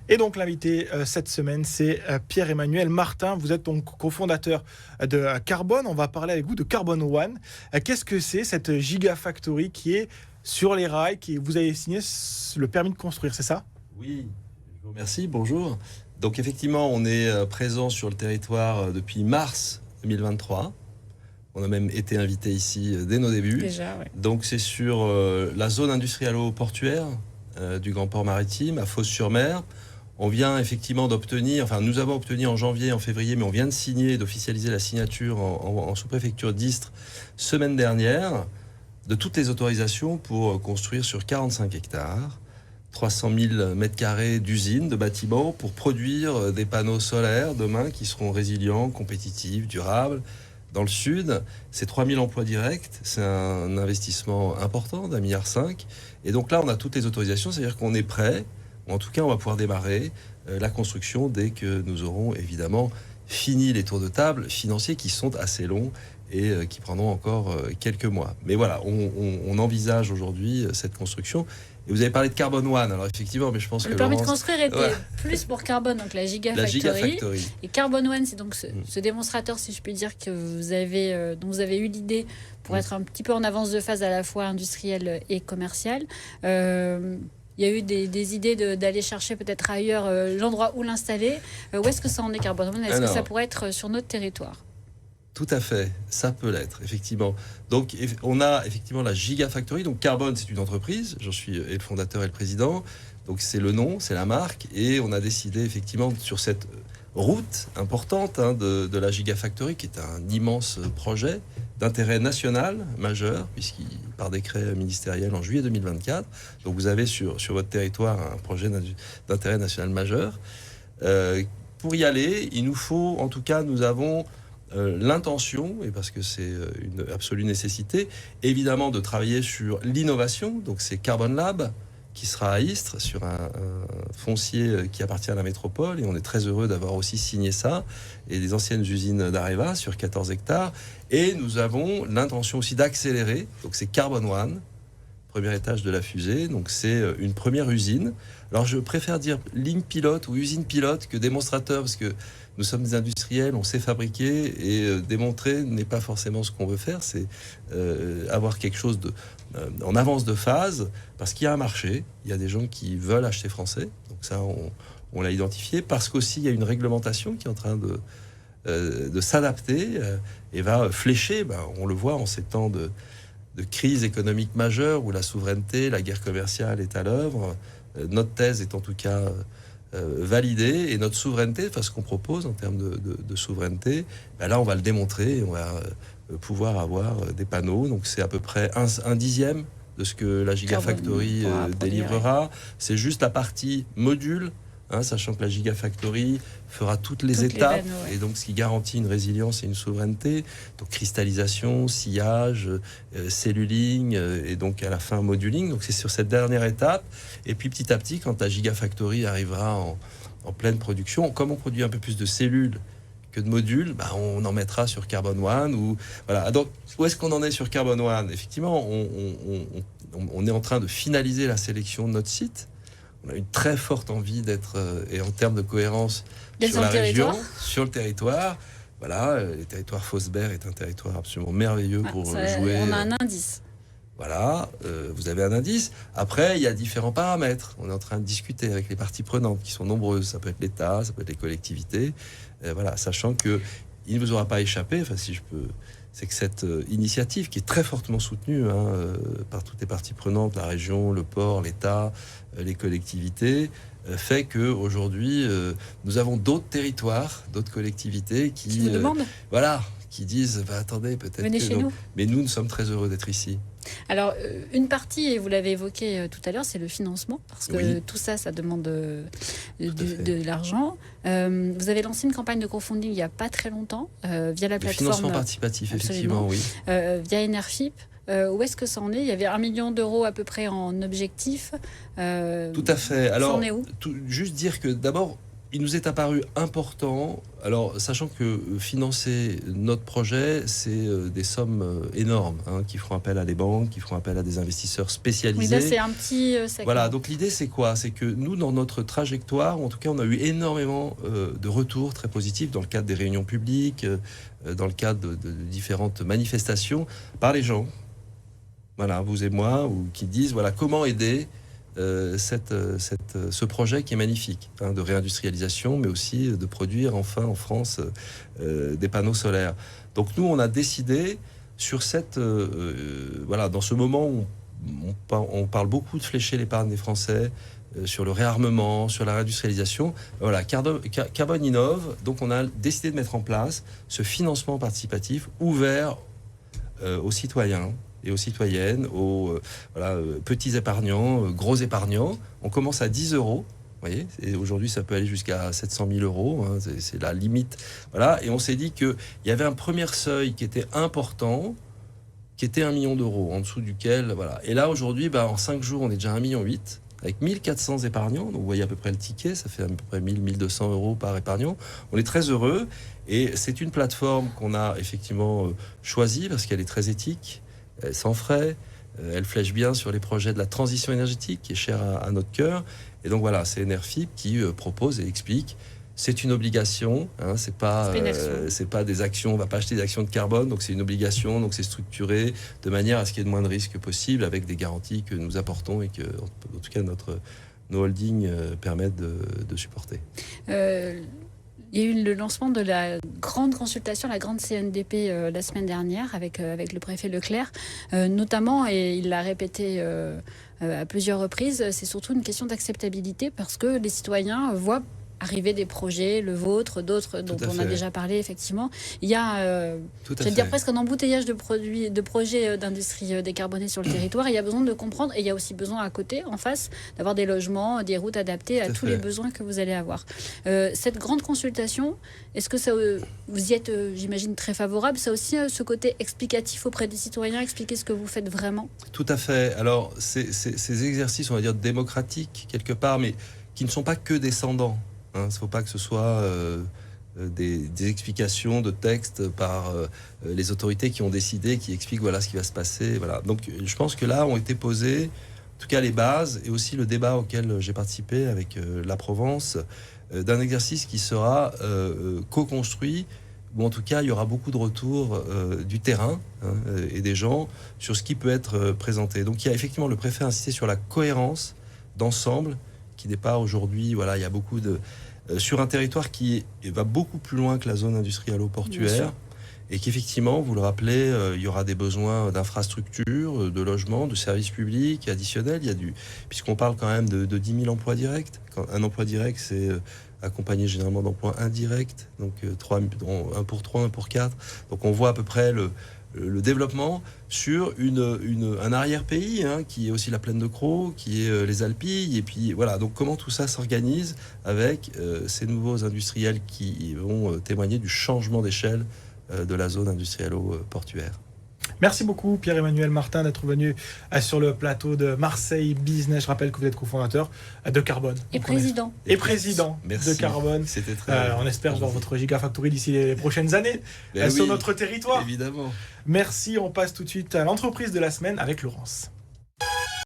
Et donc l'invité cette semaine, c'est Pierre-Emmanuel Martin. Vous êtes donc cofondateur de Carbone. On va parler avec vous de Carbone One. Qu'est-ce que c'est cette Gigafactory qui est sur les rails, qui vous avez signé le permis de construire, c'est ça? Oui, je vous remercie, bonjour. Donc effectivement, on est présent sur le territoire depuis mars 2023. On a même été invité ici dès nos débuts. Déjà, ouais. Donc c'est sur la zone industrialo-portuaire du Grand Port Maritime, à Fos-sur-Mer. On vient effectivement d'obtenir, enfin nous avons obtenu en janvier, en février, mais on vient de signer, d'officialiser la signature en sous-préfecture d'Istres semaine dernière, de toutes les autorisations pour construire sur 45 hectares, 300 000 mètres carrés d'usines, de bâtiments, pour produire des panneaux solaires demain qui seront résilients, compétitifs, durables. Dans le sud, c'est 3 000 emplois directs, c'est un investissement important d'1,5 milliard. Et donc là, on a toutes les autorisations, c'est-à-dire qu'on est prêt. En tout cas, on va pouvoir démarrer la construction dès que nous aurons évidemment fini les tours de table financiers qui sont assez longs et qui prendront encore quelques mois. Mais voilà, on envisage aujourd'hui cette construction. Et vous avez parlé de Carbone One, alors effectivement, mais je pense que le permis Laurence... de construire était plus pour Carbone, donc la Gigafactory. Et Carbone One, c'est donc ce démonstrateur, si je puis dire, que vous avez, dont vous avez eu l'idée pour être un petit peu en avance de phase à la fois industrielle et commerciale. Il y a eu des idées d'aller chercher peut-être ailleurs l'endroit où l'installer. Où est-ce que ça en est, Carbone One? Est-ce que ça pourrait être sur notre territoire? Tout à fait, ça peut l'être, effectivement. Donc, on a effectivement la Gigafactory. Donc, Carbone, c'est une entreprise. J'en suis le fondateur et le président. Donc, c'est le nom, c'est la marque. Et on a décidé, effectivement, sur cette route importante de la Gigafactory, qui est un immense projet d'intérêt national majeur, puisqu'il par décret ministériel en juillet 2024. Donc, vous avez sur votre territoire un projet d'intérêt national majeur. Pour y aller, il nous faut, en tout cas, nous avons... l'intention, et parce que c'est une absolue nécessité, évidemment de travailler sur l'innovation. Donc c'est Carbone Lab qui sera à Istres sur un foncier qui appartient à la métropole, et on est très heureux d'avoir aussi signé ça, et des anciennes usines d'Areva sur 14 hectares. Et nous avons l'intention aussi d'accélérer, donc c'est Carbone One, premier étage de la fusée, donc c'est une première usine. Alors je préfère dire ligne pilote ou usine pilote que démonstrateur, parce que nous sommes des industriels, on sait fabriquer, et démontrer n'est pas forcément ce qu'on veut faire, c'est avoir quelque chose en avance de phase, parce qu'il y a un marché, il y a des gens qui veulent acheter français, donc ça on l'a identifié, parce qu'aussi il y a une réglementation qui est en train de s'adapter et va flécher, on le voit en ces temps de crise économique majeure où la souveraineté, la guerre commerciale est à l'œuvre. Notre thèse est en tout cas validée, et notre souveraineté, enfin ce qu'on propose en termes de souveraineté, là on va le démontrer, et on va pouvoir avoir des panneaux. Donc c'est à peu près un dixième de ce que la Gigafactory délivrera. C'est juste la partie module, sachant que la Gigafactory fera toutes les étapes, et donc ce qui garantit une résilience et une souveraineté. Donc cristallisation, sillage, celluling, et donc à la fin moduling. Donc c'est sur cette dernière étape. Et puis petit à petit, quand la Gigafactory arrivera en pleine production, comme on produit un peu plus de cellules que de modules, on en mettra sur Carbone One. Voilà. Donc où est-ce qu'on en est sur Carbone One? Effectivement, on est en train de finaliser la sélection de notre site. On a une très forte envie d'être, et en termes de cohérence, sur la région, sur le territoire. Voilà, le territoire Fosberg est un territoire absolument merveilleux pour jouer. On a un indice. Voilà, vous avez un indice. Après, il y a différents paramètres. On est en train de discuter avec les parties prenantes qui sont nombreuses. Ça peut être l'État, ça peut être les collectivités. Voilà, sachant que il ne vous aura pas échappé, enfin si je peux... c'est que cette initiative qui est très fortement soutenue par toutes les parties prenantes, la région, le port, l'État, les collectivités, fait qu'aujourd'hui, nous avons d'autres territoires, d'autres collectivités qui vous demandent. Voilà, qui disent attendez, peut-être venez chez nous. Mais nous sommes très heureux d'être ici. Alors, une partie, et vous l'avez évoqué tout à l'heure, c'est le financement, parce que tout ça, ça demande de l'argent. Vous avez lancé une campagne de crowdfunding il n'y a pas très longtemps, via la plateforme... Financement participatif, effectivement, oui. Via Enerfip. Où est-ce que ça en est? Il y avait 1 million d'euros à peu près en objectif. Tout à fait. Alors, ça en est où? juste dire que d'abord, il nous est apparu important, alors sachant que financer notre projet, c'est des sommes énormes, qui feront appel à des banques, qui feront appel à des investisseurs spécialisés. Oui, là c'est un petit segment. Voilà, donc l'idée c'est quoi? C'est que nous, dans notre trajectoire, en tout cas, on a eu énormément de retours très positifs dans le cadre des réunions publiques, dans le cadre de différentes manifestations, par les gens, voilà, vous et moi, ou qui disent, voilà, comment aider ce projet qui est magnifique, de réindustrialisation, mais aussi de produire enfin en France des panneaux solaires. Donc nous, on a décidé sur dans ce moment où on parle beaucoup de flécher l'épargne des Français, sur le réarmement, sur la réindustrialisation. Voilà, Carbone Innove, donc on a décidé de mettre en place ce financement participatif ouvert aux citoyens et aux citoyennes, aux petits épargnants, gros épargnants. On commence à 10 €. Vous voyez, et aujourd'hui, ça peut aller jusqu'à 700 000 €. C'est la limite. Voilà. Et on s'est dit qu'il y avait un premier seuil qui était important, qui était 1 million d'euros, en dessous duquel... Voilà. Et là, aujourd'hui, en 5 jours, on est déjà à 1,8 million, avec 1400 épargnants. Donc, vous voyez à peu près le ticket, ça fait à peu près 1200 € par épargnant. On est très heureux. Et c'est une plateforme qu'on a effectivement choisie parce qu'elle est très éthique, sans frais, elle flèche bien sur les projets de la transition énergétique qui est chère à notre cœur. Et donc voilà, c'est Enerfip qui propose et explique. C'est une obligation, c'est pas des actions, on va pas acheter des actions de carbone, donc c'est une obligation, donc c'est structuré de manière à ce qu'il y ait le moins de risques possible avec des garanties que nous apportons et que, en tout cas, nos holdings permettent de supporter. Il y a eu le lancement de la grande consultation, la grande CNDP la semaine dernière avec le préfet Leclerc, notamment, et il l'a répété à plusieurs reprises, c'est surtout une question d'acceptabilité parce que les citoyens voient arriver des projets, le vôtre, d'autres dont on a déjà parlé, effectivement. Il y a, presque un embouteillage de projets d'industrie décarbonée sur le territoire. Il y a besoin de comprendre, et il y a aussi besoin à côté, en face, d'avoir des logements, des routes adaptées à tous les besoins que vous allez avoir. Cette grande consultation, est-ce que vous y êtes, j'imagine, très favorable? Ça a aussi ce côté explicatif auprès des citoyens, expliquer ce que vous faites vraiment? Tout à fait. Alors, ces exercices, on va dire, démocratiques, quelque part, mais qui ne sont pas que descendants. Il ne faut pas que ce soit des explications de texte par les autorités qui ont décidé, qui expliquent voilà ce qui va se passer. Voilà. Donc je pense que là ont été posées, en tout cas les bases, et aussi le débat auquel j'ai participé avec la Provence, d'un exercice qui sera co-construit, où en tout cas il y aura beaucoup de retours du terrain et des gens sur ce qui peut être présenté. Donc il y a effectivement, le préfet a insisté sur la cohérence d'ensemble, qui n'est pas aujourd'hui, voilà, il y a beaucoup de... sur un territoire qui va beaucoup plus loin que la zone industrielle-portuaire, et qu'effectivement, vous le rappelez, il y aura des besoins d'infrastructures, de logements, de services publics additionnels. Puisqu'on parle quand même de 10 000 emplois directs. Un emploi direct, c'est accompagné généralement d'emplois indirects, donc 1 pour 3, 1 pour 4. Donc on voit à peu près le développement sur un arrière-pays, qui est aussi la plaine de Crau, qui est les Alpilles, et puis voilà, donc comment tout ça s'organise avec ces nouveaux industriels qui vont témoigner du changement d'échelle de la zone industrielle-portuaire. Merci beaucoup Pierre-Emmanuel Martin d'être venu sur le plateau de Marseille Business. Je rappelle que vous êtes cofondateur de Carbone. Et président. De Carbone. C'était très on espère voir votre Gigafactory d'ici les prochaines années sur notre territoire. Évidemment. Merci, on passe tout de suite à l'entreprise de la semaine avec Laurence.